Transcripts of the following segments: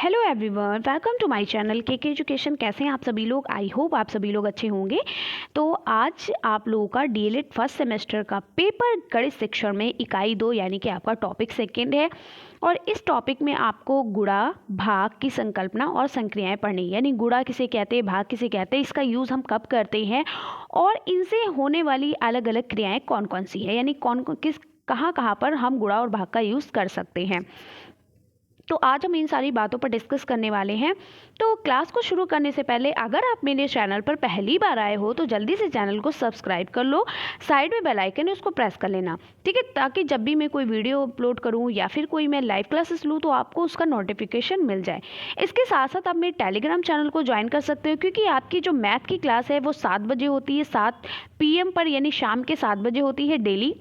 Hello everyone, welcome to my channel K education. कैसे हैं आप सभी लोग? आई होप आप सभी लोग अच्छे होंगे। तो आज आप लोगों का डीएलएड फर्स्ट सेमेस्टर का पेपर गणित शिक्षण में इकाई 2 यानी कि आपका टॉपिक सेकंड है। और इस टॉपिक में आपको गुणा भाग की संकल्पना और संक्रियाएं पढ़नी, यानी गुणा किसे कहते हैं, भाग किसे कहते हैं, इसका यूज़ हम कब करते हैं और इनसे होने वाली अलग अलग क्रियाएँ कौन कौन सी है, यानी कौन किस कहाँ पर हम गुणा और भाग का यूज़ कर सकते हैं। तो आज हम इन सारी बातों पर डिस्कस करने वाले हैं। तो क्लास को शुरू करने से पहले अगर आप मेरे चैनल पर पहली बार आए हो तो जल्दी से चैनल को सब्सक्राइब कर लो, साइड में बेल आइकन है उसको प्रेस कर लेना, ठीक है, ताकि जब भी मैं कोई वीडियो अपलोड करूं या फिर कोई मैं लाइव क्लासेस लूं तो आपको उसका नोटिफिकेशन मिल जाए। इसके साथ साथ आप मेरे टेलीग्राम चैनल को ज्वाइन कर सकते हो, क्योंकि आपकी जो मैथ की क्लास है वो 7 बजे होती है, 7 PM पर, यानी शाम के 7 बजे होती है डेली।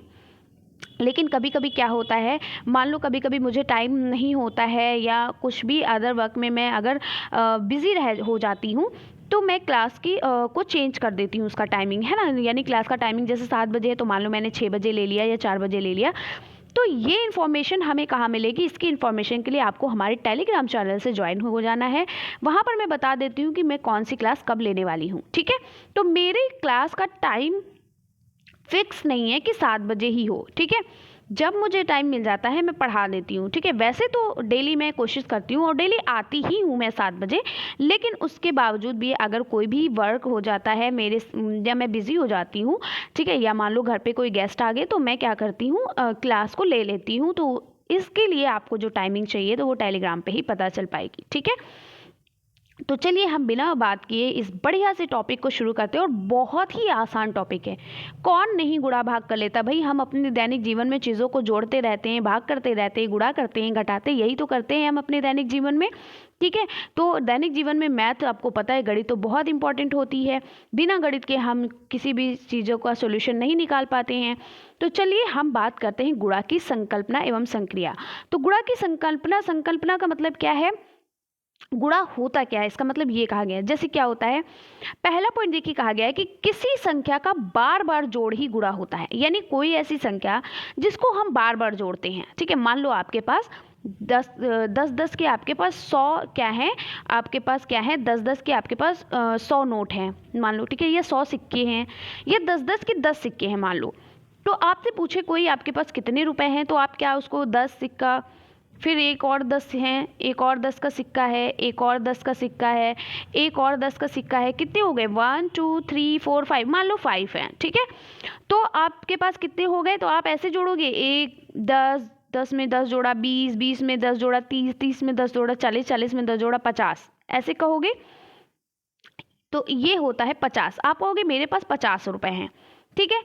लेकिन कभी कभी क्या होता है, मान लो कभी कभी मुझे टाइम नहीं होता है या कुछ भी अदर वर्क में मैं अगर बिज़ी हो जाती हूँ तो मैं क्लास की को चेंज कर देती हूँ, उसका टाइमिंग है ना, यानी क्लास का टाइमिंग जैसे 7 बजे है तो मान लो मैंने 6 बजे ले लिया या 4 बजे ले लिया। तो ये इन्फॉर्मेशन हमें कहाँ मिलेगी? इसकी इन्फॉर्मेशन के लिए आपको हमारे टेलीग्राम चैनल से ज्वाइन हो जाना है। वहाँ पर मैं बता देती हूँ कि मैं कौन सी क्लास कब लेने वाली हूँ, ठीक है। तो मेरी क्लास का टाइम फिक्स नहीं है कि 7 बजे ही हो, ठीक है। जब मुझे टाइम मिल जाता है मैं पढ़ा देती हूँ, ठीक है। वैसे तो डेली मैं कोशिश करती हूँ और डेली आती ही हूँ मैं 7 बजे, लेकिन उसके बावजूद भी अगर कोई भी वर्क हो जाता है मेरे, या मैं बिज़ी हो जाती हूँ, ठीक है, या मान लो घर पे कोई गेस्ट आ गए तो मैं क्या करती हूँ, क्लास को ले लेती हूँ। तो इसके लिए आपको जो टाइमिंग चाहिए तो वो टेलीग्राम पे ही पता चल पाएगी, ठीक है। तो चलिए हम बिना बात किए इस बढ़िया से टॉपिक को शुरू करते हैं। और बहुत ही आसान टॉपिक है, कौन नहीं गुणा भाग कर लेता भाई। हम अपने दैनिक जीवन में चीज़ों को जोड़ते रहते हैं, भाग करते रहते हैं, गुणा करते हैं, घटाते, यही तो करते हैं हम अपने दैनिक जीवन में, ठीक है। तो दैनिक जीवन में मैथ, आपको पता है, गणित तो बहुत इंपॉर्टेंट होती है। बिना गणित के हम किसी भी चीज़ों का सोल्यूशन नहीं निकाल पाते हैं। तो चलिए हम बात करते हैं गुणा की संकल्पना एवं संक्रिया। तो गुणा की संकल्पना का मतलब क्या है, गुणा होता क्या है, इसका मतलब ये कहा गया है। जैसे क्या होता है, पहला पॉइंट देखिए, कहा गया है कि किसी संख्या का बार बार जोड़ ही गुणा होता है, यानी कोई ऐसी संख्या जिसको हम बार बार जोड़ते हैं, ठीक है। मान लो आपके पास 10 के आपके पास 100 क्या है, आपके पास क्या है, 10 के आपके पास 100 नोट हैं मान लो, ठीक है। ये 100 सिक्के हैं, ये 10 के 10 सिक्के हैं मान लो। तो आपसे पूछे कोई आपके पास कितने रुपए हैं, तो आप क्या उसको 10 सिक्का, फिर एक और 10 हैं, एक और 10 का सिक्का है, एक और 10 का सिक्का है, एक और 10 का सिक्का है, कितने हो गए, 1 2 3 4 5, मान लो 5 हैं, ठीक है। तो आपके पास कितने हो गए, तो आप ऐसे जोड़ोगे, 1 10 10 में 10 जोड़ा 20, 20 में 10 जोड़ा 30, 30 में 10 जोड़ा 40, 40 में 10 जोड़ा 50, ऐसे कहोगे। तो ये होता है 50। आप कहोगे मेरे पास 50 रुपए हैं, ठीक है।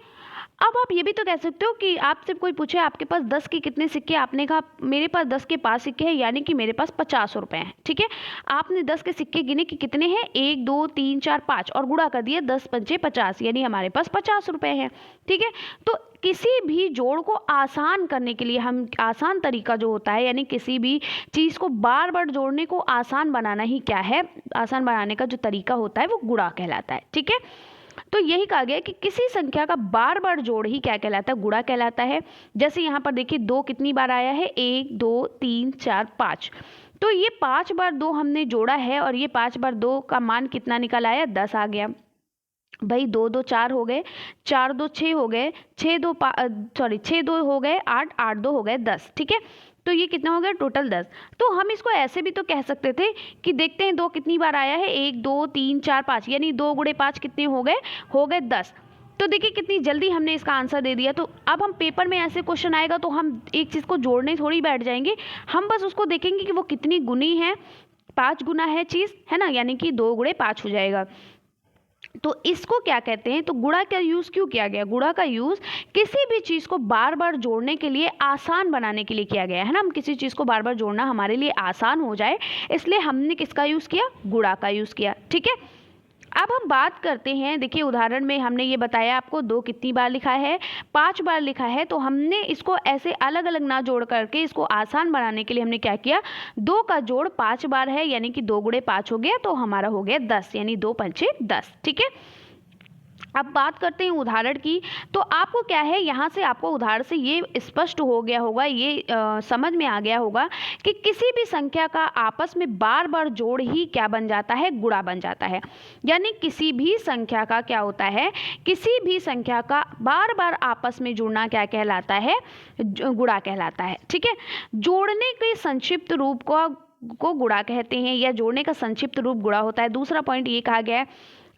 अब आप ये भी तो कह सकते हो कि आपसे कोई पूछे आपके पास 10 के कितने सिक्के, आपने कहा मेरे पास 10 के 5 सिक्के हैं, यानी कि मेरे पास 50 रुपए हैं, ठीक है। आपने 10 के सिक्के गिने कि कितने हैं, 1 2 3 4 5 और गुणा कर दिया, 10 पंचे 50, यानी हमारे पास 50 रुपए हैं, ठीक है। तो किसी भी जोड़ को आसान करने के लिए हम, आसान तरीका जो होता है, यानी किसी भी चीज़ को बार बार जोड़ने को आसान बनाना ही क्या है, आसान बनाने का जो तरीका होता है वो गुणा कहलाता है, ठीक है। तो यही कहा गया है कि किसी संख्या का बार बार जोड़ ही क्या कहलाता है, गुणा कहलाता है। जैसे यहाँ पर देखिए 2 कितनी बार आया है, 1 2 3 4 5। तो ये 5 बार 2 हमने जोड़ा है और ये 5 बार 2 का मान कितना निकल आया, 10 आ गया भाई। 2 2 4 हो गए, 4 2 6 हो गए, 6 2 हो गए 8, 8 2 हो गए 10, ठीक है। तो ये कितना हो गया, टोटल 10। तो हम इसको ऐसे भी तो कह सकते थे कि देखते हैं 2 कितनी बार आया है, 1 2 3 4 5, यानी 2 गुणे 5 कितने हो गए 10। तो देखिए कितनी जल्दी हमने इसका आंसर दे दिया। तो अब हम पेपर में ऐसे क्वेश्चन आएगा तो हम एक चीज़ को जोड़ने थोड़ी बैठ जाएंगे, हम बस उसको देखेंगे कि वो कितनी गुनी है, 5 गुना है चीज़, है ना, यानी कि 2 गुणे 5 हो जाएगा। तो इसको क्या कहते हैं, तो गुणा का यूज़ क्यों किया गया, गुणा का यूज़ किसी भी चीज़ को बार बार जोड़ने के लिए, आसान बनाने के लिए किया गया है ना। हम किसी चीज़ को बार बार जोड़ना हमारे लिए आसान हो जाए, इसलिए हमने किसका यूज़ किया, गुणा का यूज़ किया, ठीक है। अब हम बात करते हैं, देखिए उदाहरण में हमने ये बताया आपको 2 कितनी बार लिखा है, 5 बार लिखा है। तो हमने इसको ऐसे अलग अलग ना जोड़ करके इसको आसान बनाने के लिए हमने क्या किया, 2 का जोड़ 5 बार है, यानी कि 2 गुणे 5 हो गया, तो हमारा हो गया 10, यानी 2 पंचे 10, ठीक है। अब बात करते हैं उदाहरण की। तो आपको क्या है, यहाँ से आपको उदाहरण से ये स्पष्ट हो गया होगा, ये समझ में आ गया होगा कि किसी भी संख्या का आपस में बार बार जोड़ ही क्या बन जाता है, गुणा बन जाता है। यानी किसी भी संख्या का क्या होता है, किसी भी संख्या का बार बार आपस में जुड़ना क्या कहलाता है, गुणा कहलाता है। ठीक है, जोड़ने के संक्षिप्त रूप को गुणा कहते हैं, या जोड़ने का संक्षिप्त रूप गुणा होता है। दूसरा पॉइंट ये कहा गया है,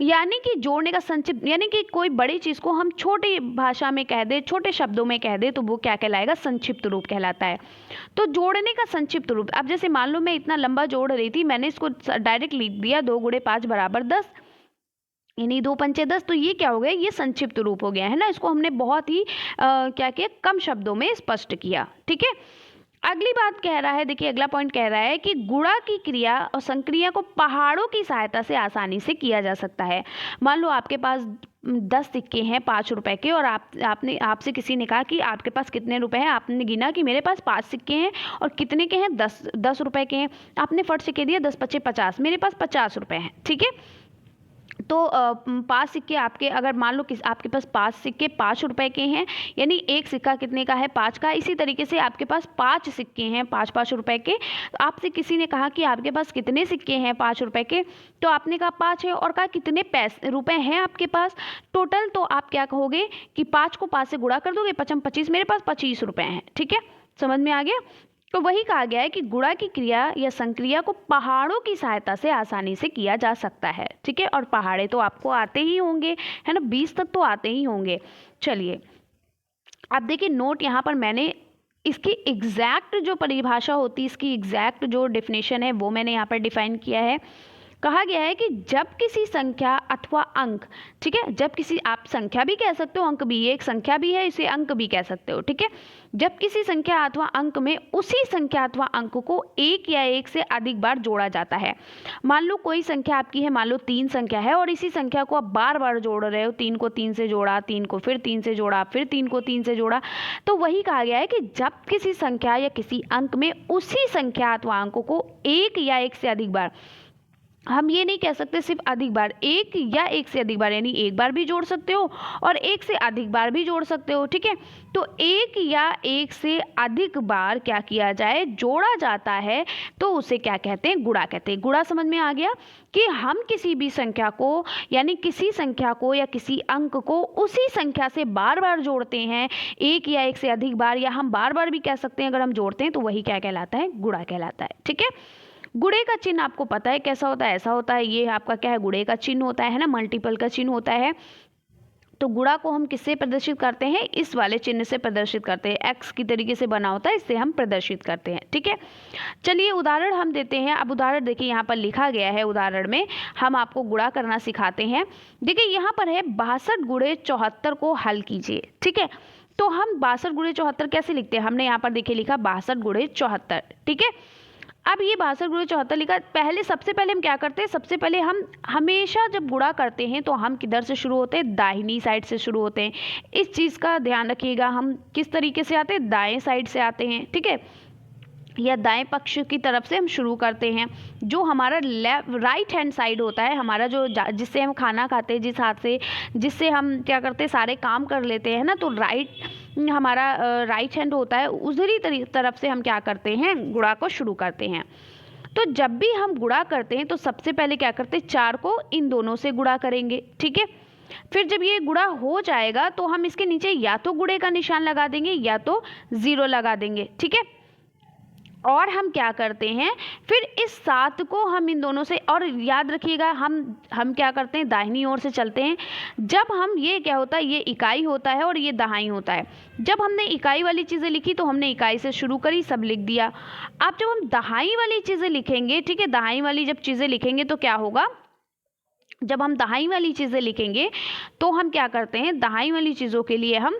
यानी कि जोड़ने का संक्षिप्त, यानी कि कोई बड़ी चीज़ को हम छोटी भाषा में कह दे, छोटे शब्दों में कह दे, तो वो क्या कहलाएगा, संक्षिप्त रूप कहलाता है। तो जोड़ने का संक्षिप्त रूप, अब जैसे मान लो मैं इतना लंबा जोड़ रही थी, मैंने इसको डायरेक्ट लिख दिया 2 × 5 = 10, यानी 2 × 5 = 10। तो ये क्या हो गया, ये संक्षिप्त रूप हो गया है ना। इसको हमने बहुत ही क्या किया, कम शब्दों में स्पष्ट किया। ठीक है, अगली बात कह रहा है, देखिए अगला पॉइंट कह रहा है कि गुणा की क्रिया और संक्रिया को पहाड़ों की सहायता से आसानी से किया जा सकता है। मान लो आपके पास 10 सिक्के हैं 5 रुपए के, और आपसे किसी ने कहा कि आपके पास कितने रुपए हैं। आपने गिना कि मेरे पास 5 सिक्के हैं, और कितने के हैं, 10 रुपए के हैं। आपने फट से कह दिया 10 × 5 = 50, मेरे पास 50 रुपए हैं। ठीक है, तो 5 सिक्के आपके, अगर मान लो आपके पास 5 सिक्के 5 रुपए के हैं, यानी एक सिक्का कितने का है, 5 का। इसी तरीके से आपके पास 5 सिक्के हैं 5-5 रुपए के। तो आपसे किसी ने कहा कि आपके पास कितने सिक्के हैं 5 रुपए के, तो आपने कहा 5 है, और कहा कितने रुपए हैं आपके पास टोटल। तो आप क्या कहोगे कि 5 को 5 से गुणा कर दोगे, 5 × 25, मेरे पास 25 रुपए हैं। ठीक है, समझ में आ गया। तो वही कहा गया है कि गुणा की क्रिया या संक्रिया को पहाड़ों की सहायता से आसानी से किया जा सकता है। ठीक है, और पहाड़े तो आपको आते ही होंगे, है ना, 20 तक तो आते ही होंगे। चलिए, अब देखिए नोट, यहाँ पर मैंने इसकी एग्जैक्ट जो परिभाषा होती है, इसकी एग्जैक्ट जो डेफिनेशन है वो मैंने यहाँ पर डिफाइन किया है। कहा गया है कि जब किसी संख्या अथवा अंक, ठीक है, जब किसी, आप संख्या भी कह सकते हो, अंक भी, ये एक संख्या भी है, इसे अंक भी कह सकते हो। ठीक है, जब किसी संख्या अथवा अंक में उसी संख्या अथवा अंक को एक या एक से अधिक बार जोड़ा जाता है। मान लो कोई संख्या आपकी है, मान लो 3 संख्या है, और इसी संख्या को आप बार बार जोड़ रहे हो। 3 को 3 से जोड़ा, 3 को फिर 3 से जोड़ा, फिर 3 को 3 से जोड़ा। तो वही कहा गया है कि जब किसी संख्या या किसी अंक में उसी संख्या अथवा अंक को एक या एक से अधिक बार, हम ये नहीं कह सकते सिर्फ अधिक बार, एक या एक से अधिक बार, यानी एक बार भी जोड़ सकते हो और एक से अधिक बार भी जोड़ सकते हो। ठीक है, तो एक या एक से अधिक बार क्या किया जाए, जोड़ा जाता है, तो उसे क्या कहते हैं, गुणा कहते हैं। गुणा समझ में आ गया कि हम किसी भी संख्या को, यानी किसी संख्या को या किसी अंक को उसी संख्या से बार बार जोड़ते हैं, एक या एक से अधिक बार, या हम बार बार भी कह सकते हैं अगर हम जोड़ते हैं, तो वही क्या कहलाता है, गुणा कहलाता है। ठीक है, गुणे का चिन्ह आपको पता है कैसा होता है, ऐसा होता है, ये आपका क्या है, गुणे का चिन्ह होता है ना, मल्टीपल का चिन्ह होता है। तो गुणा को हम किससे प्रदर्शित करते हैं, इस वाले चिन्ह से प्रदर्शित करते हैं, एक्स की तरीके से बना होता है, इससे हम प्रदर्शित करते हैं। ठीक है, चलिए उदाहरण हम देते हैं। अब उदाहरण देखिए, यहाँ पर लिखा गया है, उदाहरण में हम आपको गुणा करना सिखाते हैं। देखिए यहाँ पर है 62 × 74 को हल कीजिए। ठीक है, तो हम 62 × 74 कैसे लिखते हैं, हमने यहाँ पर देखिए लिखा 62 × 74। ठीक है, अब ये 62 × 74 लिखा, सबसे पहले हम क्या करते हैं, सबसे पहले हम हमेशा जब गुणा करते हैं तो हम किधर से शुरू होते हैं, दाहिनी साइड से शुरू होते हैं। इस चीज़ का ध्यान रखिएगा, हम किस तरीके से आते हैं, दाएं साइड से आते हैं। ठीक है, या दाएं पक्ष की तरफ से हम शुरू करते हैं। जो हमारा राइट हैंड साइड होता है हमारा, जो जिससे हम खाना खाते हैं, जिस हाथ से, जिससे हम क्या करते हैं, सारे काम कर लेते हैं ना, तो हमारा राइट हैंड होता है, उधरी तरफ से हम क्या करते हैं, गुणा को शुरू करते हैं। तो जब भी हम गुणा करते हैं तो सबसे पहले क्या करते हैं, 4 को इन दोनों से गुणा करेंगे। ठीक है, फिर जब ये गुणा हो जाएगा तो हम इसके नीचे या तो गुणे का निशान लगा देंगे या तो 0 लगा देंगे। ठीक है, और हम क्या करते हैं, फिर इस 7 को हम इन दोनों से, और याद रखिएगा हम क्या करते हैं, दाहिनी ओर से चलते हैं। जब हम, ये क्या होता है, ये इकाई होता है और ये दहाई होता है। जब हमने इकाई वाली चीज़ें लिखी तो हमने इकाई से शुरू करी, सब लिख दिया। अब जब हम दहाई वाली चीज़ें लिखेंगे, ठीक है, दहाई वाली जब चीज़ें लिखेंगे तो क्या होगा, जब हम दहाई वाली चीज़ें लिखेंगे तो हम क्या करते हैं, दहाई वाली चीज़ों के लिए हम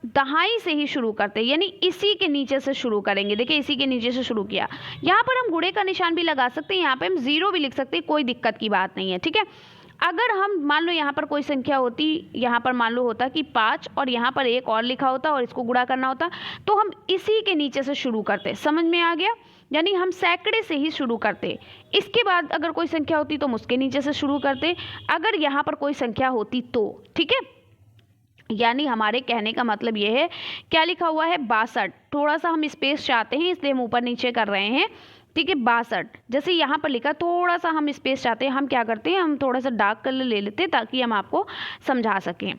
दहाई से ही शुरू करते हैं, यानी इसी के नीचे से शुरू करेंगे। देखिए इसी के नीचे से शुरू किया, यहाँ पर हम गुणे का निशान भी लगा सकते हैं, यहाँ पे हम 0 भी लिख सकते हैं, कोई दिक्कत की बात नहीं है। ठीक है, अगर हम मान लो यहाँ पर कोई संख्या होती, यहाँ पर मान लो होता कि 5 और यहाँ पर एक और लिखा होता और इसको गुणा करना होता, तो हम इसी के नीचे से शुरू करते। समझ में आ गया, यानी हम सैकड़े से ही शुरू करते। इसके बाद अगर कोई संख्या होती तो हम उसके नीचे से शुरू करते, अगर यहाँ पर कोई संख्या होती तो। ठीक है, यानी हमारे कहने का मतलब ये है, क्या लिखा हुआ है 62, थोड़ा सा हम स्पेस चाहते हैं इसलिए हम ऊपर नीचे कर रहे हैं। ठीक है, 62 जैसे यहाँ पर लिखा, थोड़ा सा हम स्पेस चाहते हैं, हम क्या करते हैं, हम थोड़ा सा डार्क कलर ले लेते हैं ताकि हम आपको समझा सकें।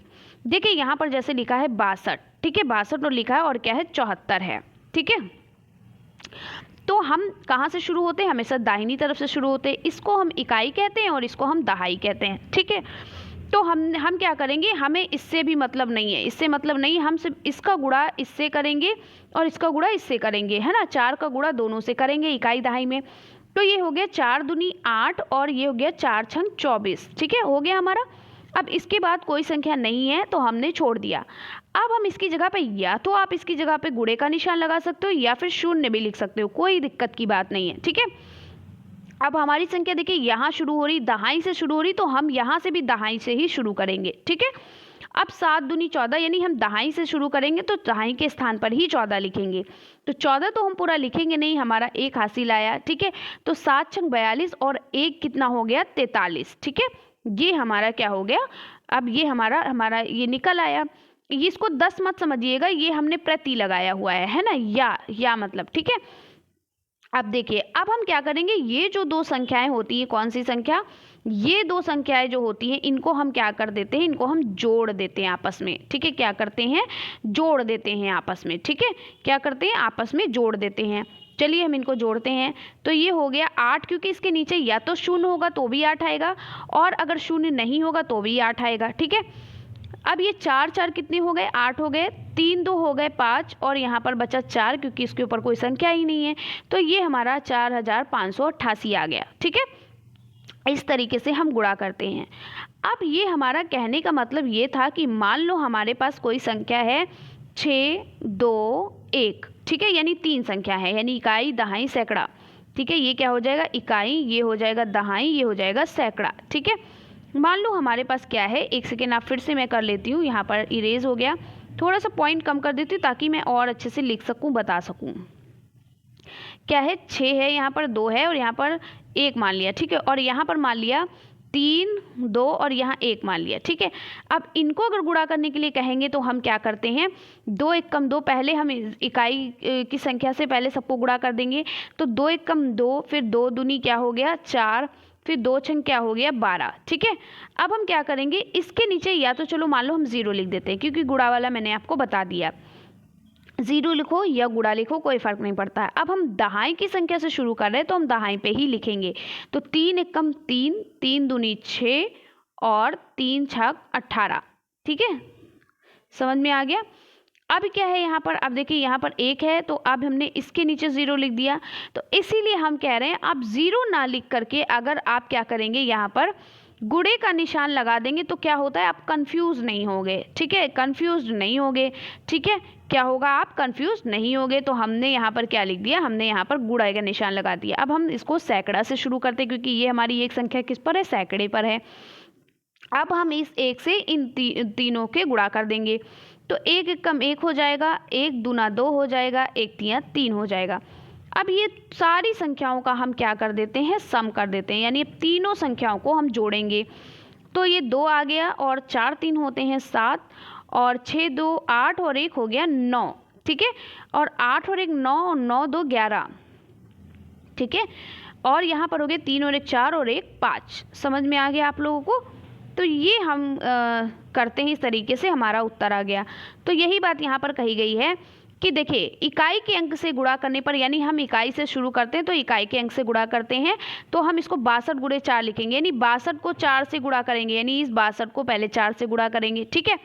देखिए यहाँ पर जैसे लिखा है 62, ठीक है 62 और लिखा है और क्या है 74 है। ठीक है, तो हम कहाँ से शुरू होते हैं, हमेशा दाहिनी तरफ से शुरू होते हैं। इसको हम इकाई कहते हैं और इसको हम दहाई कहते हैं। ठीक है, तो हम क्या करेंगे, हमें इससे भी मतलब नहीं है, इससे मतलब नहीं, हम सिर्फ इसका गुणा इससे करेंगे और इसका गुणा इससे करेंगे, है ना, 4 का गुणा दोनों से करेंगे इकाई दहाई में। तो ये हो गया 4 दूनी 8 और ये हो गया 4 छंग 24। ठीक है, हो गया हमारा। अब इसके बाद कोई संख्या नहीं है तो हमने छोड़ दिया। अब हम इसकी जगह पे, या तो आप इसकी जगह पे गुणे का निशान लगा सकते हो या फिर शून्य भी लिख सकते हो, कोई दिक्कत की बात नहीं है। ठीक है, अब हमारी संख्या देखिए यहाँ शुरू हो रही, दहाई से शुरू हो रही, तो हम यहाँ से भी दहाई से ही शुरू करेंगे। ठीक है, अब 7 दूनी 14, यानी हम दहाई से शुरू करेंगे तो दहाई के स्थान पर ही 14 लिखेंगे। तो 14 तो हम पूरा लिखेंगे नहीं, हमारा एक हासिल आया। ठीक है, तो 7 छंग 42 और एक कितना हो गया 43। ठीक है, ये हमारा क्या हो गया, अब ये हमारा ये निकल आया। ये इसको 10 मत समझिएगा, ये हमने प्रति लगाया हुआ है ना, या मतलब। ठीक है, अब देखिए, अब हम क्या करेंगे, ये जो दो संख्याएं होती हैं, कौन सी संख्या, ये दो संख्याएं जो होती हैं, इनको हम क्या कर देते हैं, इनको हम जोड़ देते हैं आपस में। ठीक है, क्या करते हैं, जोड़ देते हैं आपस में। ठीक है, क्या करते हैं, आपस में जोड़ देते हैं। चलिए हम इनको जोड़ते हैं। तो ये हो गया 8, क्योंकि इसके नीचे या तो शून्य होगा तो भी 8 आएगा, और अगर शून्य नहीं होगा तो भी 8 आएगा। ठीक है, अब ये 4 4 कितने हो गए, 8 हो गए, 3 2 हो गए 5, और यहाँ पर बचा 4 क्योंकि इसके ऊपर कोई संख्या ही नहीं है, तो ये हमारा 4588 आ गया। ठीक है, इस तरीके से हम गुणा करते हैं। अब ये हमारा कहने का मतलब ये था कि मान लो हमारे पास कोई संख्या है 6 2 1। ठीक है, यानी 3 संख्या है, यानी इकाई दहाई सैकड़ा। ठीक है, ये क्या हो जाएगा, इकाई, ये हो जाएगा दहाई, ये हो जाएगा सैकड़ा। ठीक है, मान लो हमारे पास क्या है, एक सेकेंड आप फिर से मैं कर लेती हूँ, यहाँ पर इरेज हो गया, थोड़ा सा पॉइंट कम कर देती हूँ ताकि मैं और अच्छे से लिख सकूँ, बता सकूँ। क्या है, 6 है, यहाँ पर 2 है और यहाँ पर 1 मान लिया। ठीक है, और यहाँ पर मान लिया 3 2 और यहाँ 1 मान लिया। ठीक है, अब इनको अगर गुणा करने के लिए कहेंगे तो हम क्या करते हैं, 2 1 कम 2, पहले हम इकाई की संख्या से पहले सबको गुणा कर देंगे। तो 2 1 कम 2, फिर 2 दूनी क्या हो गया 4, फिर 2 छंग क्या हो गया 12। ठीक है, अब हम क्या करेंगे, इसके नीचे या तो चलो मान लो हम 0 लिख देते हैं, क्योंकि गुणा वाला मैंने आपको बता दिया, 0 लिखो या गुणा लिखो कोई फर्क नहीं पड़ता है। अब हम दहाई की संख्या से शुरू कर रहे हैं तो हम दहाई पे ही लिखेंगे। तो 3 1 कम 3, 3 दूनी 6 और 3 छक 18। ठीक है, समझ में आ गया। अब क्या है यहाँ पर, अब देखिए यहाँ पर 1 है तो अब हमने इसके नीचे 0 लिख दिया, तो इसीलिए हम कह रहे हैं आप 0 ना लिख करके अगर आप क्या करेंगे, यहाँ पर गुणे का निशान लगा देंगे तो क्या होता है, आप कंफ्यूज नहीं होगे। ठीक है, कंफ्यूज नहीं होगे। ठीक है, क्या होगा, आप कंफ्यूज नहीं होगे। तो हमने यहाँ पर क्या लिख दिया, हमने यहाँ पर गुणे का निशान लगा दिया। अब हम इसको सैकड़ा से शुरू करते हैं, क्योंकि ये हमारी एक संख्या किस पर है, सैकड़े पर है। अब हम इस 1 से इन तीनों के गुणा कर देंगे। तो 1 1 कम 1 हो जाएगा, 1 दूना 2 हो जाएगा, 1 तिया 3 हो जाएगा। अब ये सारी संख्याओं का हम क्या कर देते हैं, सम कर देते हैं, यानी तीनों संख्याओं को हम जोड़ेंगे। तो ये 2 आ गया और 4 3 होते हैं 7, और 6 2 8 और 1 हो गया 9। ठीक है, और 8 और 1 9 और 9 2 11। ठीक है, और यहाँ पर हो गए 3 और 1 4 और 1 5। समझ में आ गया आप लोगों को। तो ये हम करते हैं, इस तरीके से हमारा उत्तर आ गया। तो यही बात यहाँ पर कही गई है कि देखिए, इकाई के अंक से गुणा करने पर, यानी हम इकाई से शुरू करते हैं तो इकाई के अंक से गुणा करते हैं, तो हम इसको 62 गुणे 4 लिखेंगे, यानी 62 को 4 से गुणा करेंगे, यानी इस 62 को पहले 4 से गुणा करेंगे। ठीक है,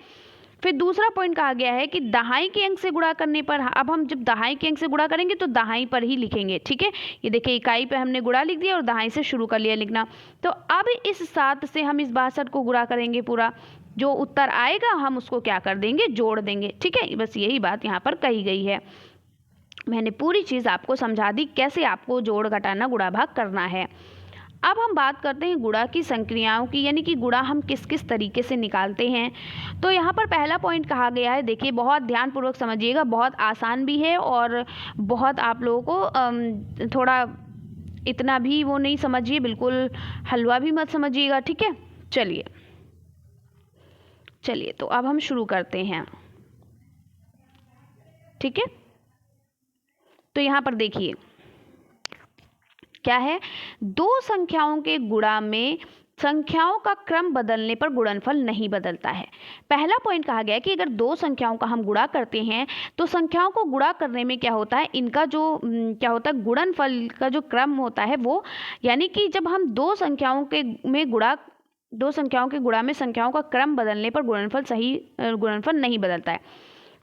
फिर दूसरा पॉइंट कहा गया है कि दहाई के अंक से गुणा करने पर, अब हम जब दहाई के अंक से गुणा करेंगे तो दहाई पर ही लिखेंगे। ठीक है, ये देखिए इकाई पे हमने गुणा लिख दिया और दहाई से शुरू कर लिया लिखना। तो अब इस 7 से हम इस 62 को गुणा करेंगे, पूरा जो उत्तर आएगा हम उसको क्या कर देंगे, जोड़ देंगे। ठीक है, बस यही बात यहाँ पर कही गई है। मैंने पूरी चीज़ आपको समझा दी कैसे आपको जोड़ घटाना गुणा भाग करना है। अब हम बात करते हैं गुणा की संक्रियाओं की, यानी कि गुणा हम किस किस तरीके से निकालते हैं। तो यहाँ पर पहला पॉइंट कहा गया है, देखिए बहुत ध्यानपूर्वक समझिएगा, बहुत आसान भी है और बहुत आप लोगों को थोड़ा इतना भी वो नहीं समझिए, बिल्कुल हलवा भी मत समझिएगा, ठीक है। चलिए तो अब हम शुरू करते हैं, ठीक है। तो यहाँ पर देखिए क्या है, दो संख्याओं के गुणा में संख्याओं का क्रम बदलने पर गुणनफल नहीं बदलता है। पहला पॉइंट कहा गया है कि अगर दो संख्याओं का हम गुणा करते हैं तो संख्याओं को गुणा करने में क्या होता है, इनका जो क्या होता है, गुणनफल का जो क्रम होता है वो, यानी कि जब हम दो संख्याओं के गुणा में संख्याओं का क्रम बदलने पर गुणनफल नहीं बदलता है।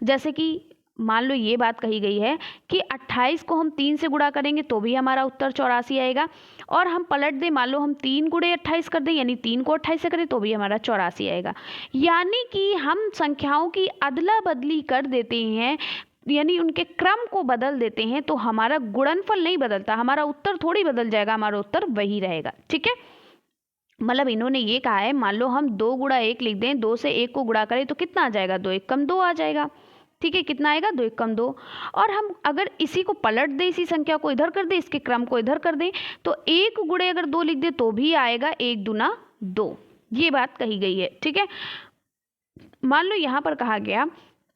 जैसे कि मान लो ये बात कही गई है कि 28 को हम 3 से गुणा करेंगे तो भी हमारा उत्तर 84 आएगा, और हम पलट दें, मान लो हम 3 गुणे 28 कर दें, यानी 3 को 28 से करें तो भी हमारा 84 आएगा। यानी कि हम संख्याओं की अदला बदली कर देते हैं, यानी उनके क्रम को बदल देते हैं, तो हमारा गुणनफल नहीं बदलता, हमारा उत्तर थोड़ी बदल जाएगा, हमारा उत्तर वही रहेगा, ठीक है। मतलब इन्होंने ये कहा है, मान लो हम 2 गुणा 1 लिख दें, 2 से 1 को गुणा करें तो कितना आ जाएगा, 2 1 कम 2 आ जाएगा, ठीक है। कितना आएगा, 2 1 कम 2। और हम अगर इसी को पलट दें, इसी संख्या को इधर कर दें, इसके क्रम को इधर कर दें, तो 1 गुणे अगर 2 लिख दें तो भी आएगा 1 दूना 2, ये बात कही गई है, ठीक है। मान लो यहाँ पर कहा गया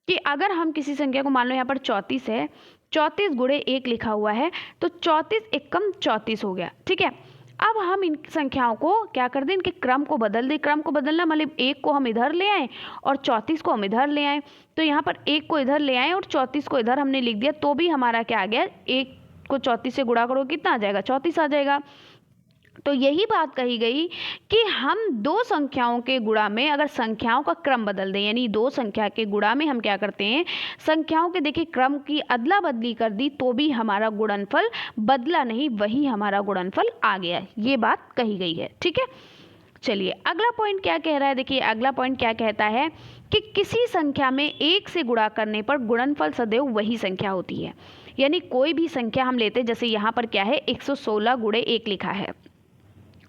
कि अगर हम किसी संख्या को, मान लो यहाँ पर 34 है, 34 गुणे 1 लिखा हुआ है, तो 34 1 कम 34 हो गया, ठीक है। अब हम इन संख्याओं को क्या कर दें, इनके क्रम को बदल दें। क्रम को बदलना मतलब 1 को हम इधर ले आए और 34 को हम इधर ले आए, तो यहाँ पर 1 को इधर ले आए और 34 को इधर हमने लिख दिया, तो भी हमारा क्या आ गया, 1 को 34 से गुणा करो कितना आ जाएगा, 34 आ जाएगा। तो यही बात कही गई कि हम दो संख्याओं के गुणा में अगर संख्याओं का क्रम बदल दें, यानी दो संख्या के गुणा में हम क्या करते हैं, संख्याओं के देखिए क्रम की अदला बदली कर दी, तो भी हमारा गुणनफल बदला नहीं, वही हमारा गुणनफल आ गया, ये बात कही गई है, ठीक है। चलिए अगला पॉइंट क्या कह रहा है, देखिए अगला पॉइंट क्या कहता है कि किसी संख्या में 1 से गुणा करने पर गुणनफल सदैव वही संख्या होती है। यानी कोई भी संख्या हम लेते हैं, जैसे यहाँ पर क्या है, 116 गुणे 1 लिखा है,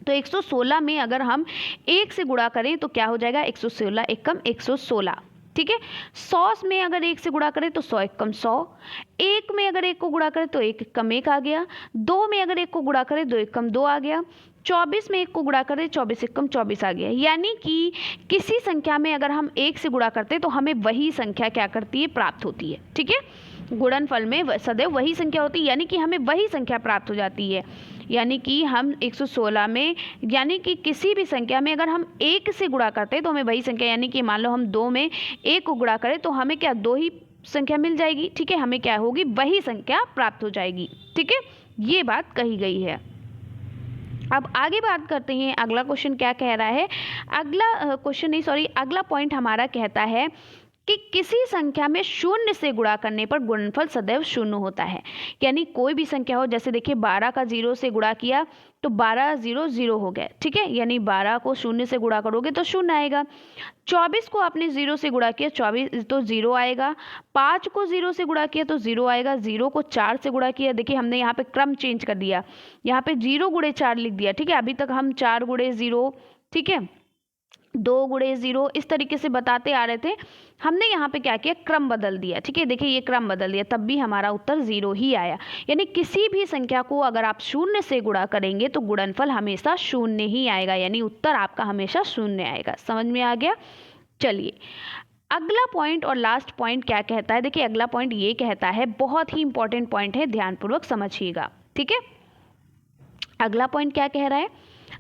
तो 116 में अगर हम 1 से गुणा करें तो क्या हो जाएगा, 116 1 कम 116, ठीक है। 100 में अगर 1 से गुणा करें तो 100 1 कम 100, 1 में अगर 1 को गुणा करें तो 1 1 कम 1 आ गया, 2 में अगर 1 को गुणा करें 2 1 कम 2 आ गया, 24 में 1 को गुणा करें 24 1 कम 24 आ गया। यानी कि किसी संख्या में अगर हम 1 से गुणा करते हैं तो हमें वही संख्या क्या करती है, प्राप्त होती है, ठीक है। गुणनफल में सदैव वही संख्या होती है, यानी कि हमें वही संख्या प्राप्त हो जाती है। यानी कि हम 116 में, यानी कि किसी भी संख्या में अगर हम 1 से गुणा करते हैं तो हमें वही संख्या, यानी कि मान लो हम 2 में 1 को गुणा करें तो हमें क्या, 2 ही संख्या मिल जाएगी, ठीक है। हमें क्या होगी, वही संख्या प्राप्त हो जाएगी, ठीक है, ये बात कही गई है। अब आगे बात करते हैं, अगला क्वेश्चन क्या कह रहा है, अगला पॉइंट हमारा कहता है कि किसी संख्या में 0 से गुणा करने पर गुणनफल सदैव 0 होता है। यानी कोई भी संख्या हो, जैसे देखिए 12 का 0 से गुणा किया तो 12 0 0 हो गया, ठीक है। यानी 12 को 0 से गुणा करोगे तो 0 आएगा। 24 को आपने 0 से गुणा किया, 24 तो 0 आएगा। 5 को 0 से गुणा किया तो 0 आएगा। 0 को 4 से गुणा किया, देखिए हमने यहाँ पे क्रम चेंज कर दिया, यहाँ पे 0 गुणे 4 लिख दिया, ठीक है। अभी तक हम 4 गुणे 0, ठीक है, 2 गुणे 0 इस तरीके से बताते आ रहे थे, हमने यहाँ पे क्या किया, क्रम बदल दिया, ठीक है। देखिए ये क्रम बदल दिया, तब भी हमारा उत्तर 0 ही आया। यानी किसी भी संख्या को अगर आप 0 से गुणा करेंगे तो गुणनफल हमेशा 0 ही आएगा, यानी उत्तर आपका हमेशा 0 आएगा। समझ में आ गया। चलिए अगला पॉइंट और लास्ट पॉइंट क्या कहता है, देखिए अगला पॉइंट ये कहता है, बहुत ही इंपॉर्टेंट पॉइंट है, ध्यानपूर्वक समझिएगा, ठीक है। अगला पॉइंट क्या कह रहा है,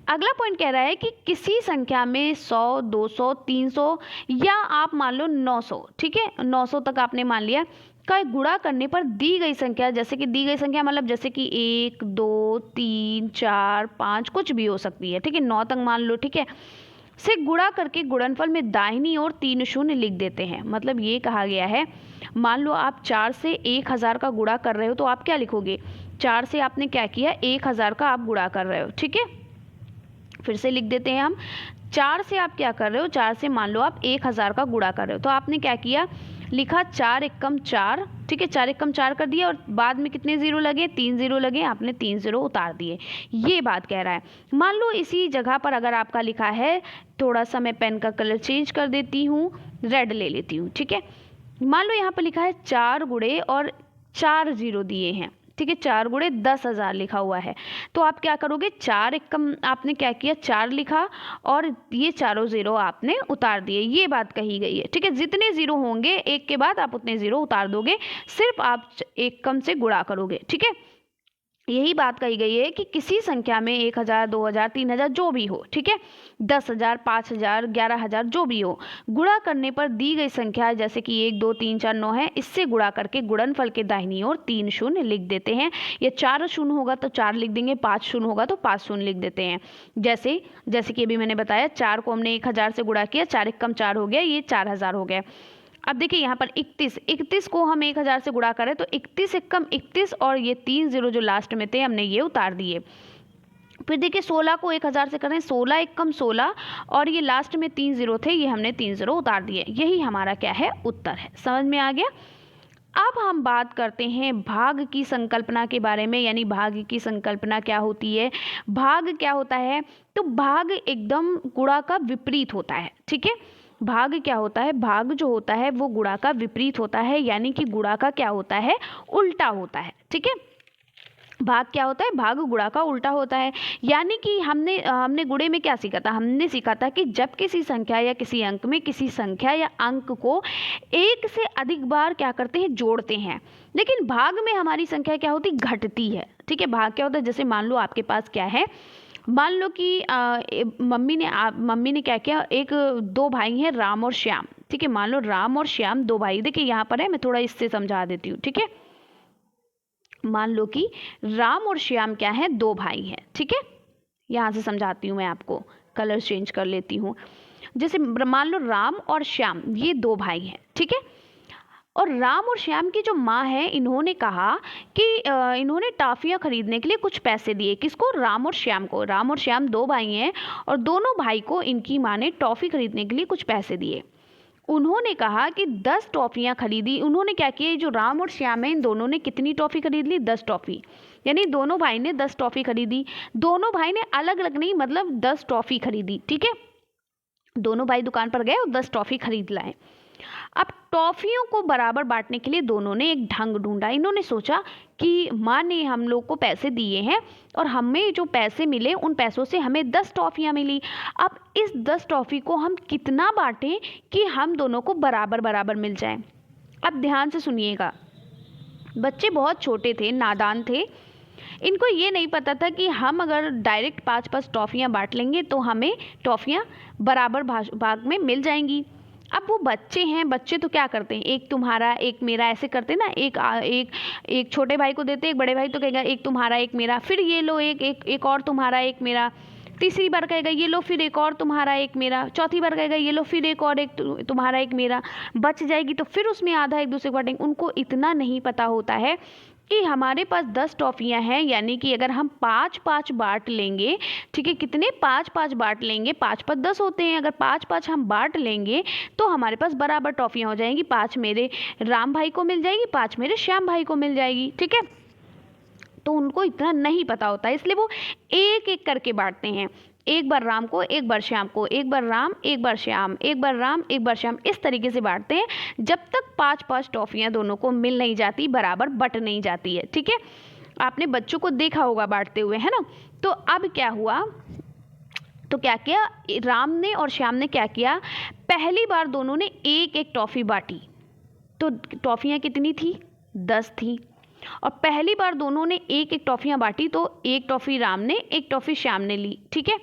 अगला पॉइंट कह रहा है कि किसी संख्या में 100 200 300 या आप मान लो 900, ठीक है, 900 तक आपने मान लिया, का गुणा करने पर दी गई संख्या, जैसे कि दी गई संख्या मतलब जैसे कि 1 2 3 4 5 कुछ भी हो सकती है, ठीक है, 9 तक मान लो, ठीक है, से गुणा करके गुणनफल में दाहिनी ओर 3 शून्य लिख देते हैं। मतलब ये कहा गया है, मान लो आप 4 से 1000 का गुणा कर रहे हो तो आप क्या लिखोगे, 4 से आपने क्या किया, 1000 का आप गुणा कर रहे हो, ठीक है। फिर से लिख देते हैं हम, 4 से आप क्या कर रहे हो, 4 से मान लो आप 1000 का गुणा कर रहे हो, तो आपने क्या किया, लिखा 4 एकम 4, ठीक है, 4 एकम 4 कर दिया और बाद में कितने ज़ीरो लगे, 3 ज़ीरो लगे, आपने 3 ज़ीरो उतार दिए। ये बात कह रहा है। मान लो इसी जगह पर अगर आपका लिखा है, थोड़ा सा मैं पेन का कलर चेंज कर देती हूँ, रेड ले लेती हूँ, ठीक है। मान लो यहाँ पर लिखा है 4 गुणे और 4 ज़ीरो दिए हैं, ठीक है, 4 गुणे 10,000 लिखा हुआ है। तो आप क्या करोगे, 4 एकम आपने क्या किया, 4 लिखा और ये चारों ज़ीरो आपने उतार दिए। ये बात कही गई है, ठीक है। जितने ज़ीरो होंगे एक के बाद आप उतने ज़ीरो उतार दोगे, सिर्फ आप एकम से गुणा करोगे, ठीक है। यही बात कही गई है कि किसी संख्या में 1000, 2000, 3000 जो भी हो, ठीक है, 10,000, 5,000, 11,000 जो भी हो, गुणा करने पर दी गई संख्या जैसे कि 1, 2, 3, 4, 9 है, इससे गुणा करके गुणनफल के दाहिनी ओर 3 शून्य लिख देते हैं। या 4 शून्य होगा तो 4 लिख देंगे, 5 शून्य होगा तो 5 शून्य लिख देते हैं। जैसे कि अभी मैंने बताया, 4 को हमने 1000 से गुणा किया, 4 एकम 4 हो गया, ये 4000 हो गया। अब देखिए यहाँ पर 31 को हम 1000 से गुणा करें तो 31 एकम 31 और ये 3 ज़ीरो जो लास्ट में थे हमने ये उतार दिए। फिर देखिए 16 को 1000 से करें, 16 एकम 16 और ये लास्ट में 3 ज़ीरो थे, ये हमने 3 ज़ीरो उतार दिए। यही हमारा क्या है, उत्तर है। समझ में आ गया। अब हम बात करते हैं भाग की संकल्पना के बारे में, यानी भाग की संकल्पना क्या होती है। भाग क्या होता है, तो भाग एकदम गुणा का विपरीत होता है, ठीक है। भाग क्या होता है, भाग जो होता है वो गुणा का विपरीत होता है, यानी कि गुणा का क्या होता है, उल्टा होता है, ठीक है। भाग क्या होता है, भाग गुणा का उल्टा होता है। यानी कि हमने गुणे में क्या सीखा था, हमने सीखा था कि जब किसी संख्या या किसी अंक में किसी संख्या या अंक को एक से अधिक बार क्या करते हैं, जोड़ते हैं। लेकिन भाग में हमारी संख्या क्या होती, घटती है, ठीक है। भाग क्या होता है, जैसे मान लो आपके पास क्या है, मान लो कि मम्मी ने क्या किया, एक 2 भाई हैं, राम और श्याम, ठीक है। मान लो राम और श्याम 2 भाई, देखिए यहाँ पर है, मैं थोड़ा इससे समझा देती हूँ, ठीक है। मान लो कि राम और श्याम क्या है, 2 भाई हैं, ठीक है। यहाँ से समझाती हूँ मैं आपको, कलर चेंज कर लेती हूँ। जैसे मान लो राम और श्याम ये 2 भाई हैं, ठीक है। और राम और श्याम की जो माँ है, इन्होंने कहा कि इन्होंने टॉफियाँ खरीदने के लिए कुछ पैसे दिए। किसको, राम और श्याम को। राम और श्याम 2 भाई हैं और दोनों भाई को इनकी माँ ने टॉफ़ी खरीदने के लिए कुछ पैसे दिए। उन्होंने कहा कि 10 टॉफ़ियाँ खरीदी। उन्होंने क्या किया, जो राम और श्याम है, इन दोनों ने कितनी टॉफ़ी खरीद ली, 10 टॉफ़ी। यानी दोनों भाई ने 10 टॉफ़ी खरीदी। दोनों भाई ने अलग अलग नहीं, मतलब 10 टॉफ़ी खरीदी, ठीक है। दोनों भाई दुकान पर गए और 10 टॉफ़ी खरीद लाए। अब टॉफियों को बराबर बांटने के लिए दोनों ने एक ढंग ढूंढा। इन्होंने सोचा कि माँ ने हम लोग को पैसे दिए हैं और हमें जो पैसे मिले उन पैसों से हमें 10 टॉफियाँ मिली। अब इस 10 टॉफी को हम कितना बांटें कि हम दोनों को बराबर बराबर मिल जाए। अब ध्यान से सुनिएगा, बच्चे बहुत छोटे थे, नादान थे। इनको ये नहीं पता था कि हम अगर डायरेक्ट 5-5 टॉफियाँ बांट लेंगे तो हमें टॉफियाँ बराबर भाग में मिल जाएंगी। अब वो बच्चे हैं, बच्चे तो क्या करते हैं, एक तुम्हारा एक मेरा ऐसे करते ना, एक छोटे भाई को देते, एक बड़े भाई तो कहेगा एक तुम्हारा एक मेरा, फिर ये लो एक और तुम्हारा एक मेरा, तीसरी बार कहेगा ये लो फिर एक और तुम्हारा एक मेरा, चौथी बार कहेगा ये लो फिर एक और एक तुम्हारा एक मेरा, बच जाएगी तो फिर उसमें आधा एक दूसरे को बांटेंगे। उनको इतना नहीं पता होता है कि हमारे पास 10 टॉफियाँ हैं, यानी कि अगर हम 5-5 बांट लेंगे, ठीक है, कितने 5-5 बांट लेंगे, 5-5 10 होते हैं, अगर 5-5 हम बांट लेंगे तो हमारे पास बराबर टॉफियाँ हो जाएंगी। 5 मेरे राम भाई को मिल जाएगी, 5 मेरे श्याम भाई को मिल जाएगी, ठीक है। तो उनको इतना नहीं पता होता है, इसलिए वो एक एक करके बांटते हैं। एक बार राम को, एक बार श्याम को, एक बार राम, एक बार श्याम, एक बार राम, एक बार श्याम, इस तरीके से बांटते हैं जब तक 5-5 टॉफियाँ दोनों को मिल नहीं जाती, बराबर बट नहीं जाती है, ठीक है। आपने बच्चों को देखा होगा बांटते हुए, है ना। तो अब क्या हुआ, तो क्या किया, राम ने और श्याम ने क्या किया, पहली बार दोनों ने एक एक टॉफ़ी बांटी। तो टॉफ़ियाँ कितनी थी, 10 थी। और पहली बार दोनों ने एक एक टॉफ़ियाँ बांटी, तो एक टॉफ़ी राम ने, एक टॉफ़ी श्याम ने ली, ठीक है।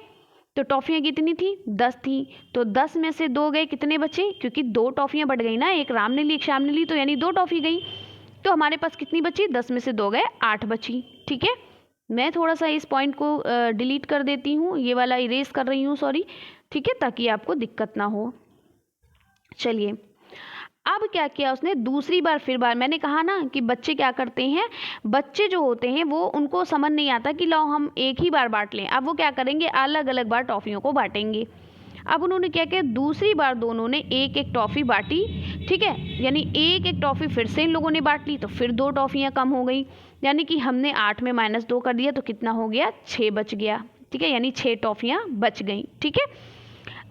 तो टॉफ़ियाँ कितनी थी, 10 थी। तो 10 में से 2 गए, कितने बचे, क्योंकि 2 टॉफ़ियाँ बढ़ गई ना, एक राम ने ली एक श्याम ने ली, तो यानी 2 टॉफ़ी गई। तो हमारे पास कितनी बची, 10 में से 2 गए, 8 बची, ठीक है। मैं थोड़ा सा इस पॉइंट को डिलीट कर देती हूँ, ये वाला इरेज कर रही हूँ, सॉरी, ठीक है, ताकि आपको दिक्कत ना हो। चलिए, अब क्या किया उसने, दूसरी बार फिर बार, मैंने कहा ना कि बच्चे क्या करते हैं, बच्चे जो होते हैं वो, उनको समझ नहीं आता कि लो हम एक ही बार बांट लें। अब वो क्या करेंगे, अलग अलग बार टॉफ़ियों को बांटेंगे। अब उन्होंने क्या किया, दूसरी बार दोनों ने एक एक टॉफ़ी बांटी, ठीक है, यानी एक एक टॉफ़ी फिर से इन लोगों ने बांट ली, तो फिर 2 टॉफ़ियाँ कम हो गई, यानी कि हमने 8 में -2 कर दिया तो कितना हो गया, 6 बच गया, ठीक है, यानी 6 टॉफ़ियाँ बच गई, ठीक है।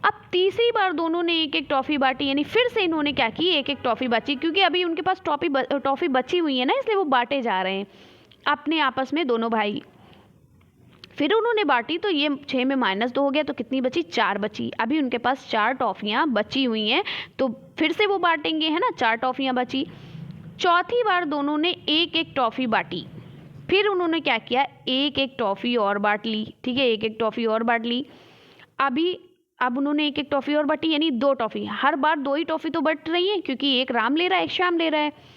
अब तीसरी बार दोनों ने एक एक टॉफ़ी बांटी, यानी फिर से इन्होंने क्या की, एक एक टॉफ़ी बांटी, क्योंकि अभी उनके पास टॉफ़ी बची हुई है ना, इसलिए वो बांटे जा रहे हैं अपने आपस में दोनों भाई। फिर उन्होंने बांटी तो ये 6 में -2 हो गया तो कितनी बची, 4 बची। अभी उनके पास 4 टॉफ़ियाँ बची हुई हैं तो फिर से वो बांटेंगे, है ना, 4 टॉफ़ियाँ बची। चौथी बार दोनों ने एक एक टॉफ़ी बांटी, फिर उन्होंने क्या किया, एक एक टॉफ़ी और बांट ली, ठीक है, एक एक टॉफ़ी और बांट ली। अब उन्होंने एक एक टॉफ़ी और बांटी, यानी 2 टॉफ़ी, हर बार 2 ही टॉफ़ी तो बट रही हैं क्योंकि एक राम ले रहा है, एक श्याम ले रहा है।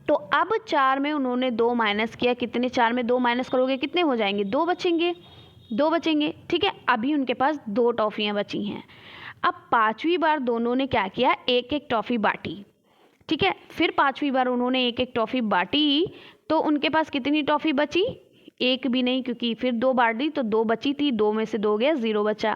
तो अब 4 में उन्होंने 2 माइनस किया, कितने, 4 में 2 माइनस करोगे कितने हो जाएंगे, 2 बचेंगे, 2 बचेंगे, ठीक है। अभी उनके पास 2 टॉफ़ियाँ बची हैं। अब 5वीं बार दोनों ने क्या किया, एक एक टॉफ़ी बांटी, ठीक है। फिर 5वीं बार उन्होंने एक एक टॉफ़ी बांटी तो उनके पास कितनी टॉफ़ी बची, एक भी नहीं, क्योंकि फिर 2 बांट दी तो 2 बची थी, 2 में से 2 गया, 0 बचा।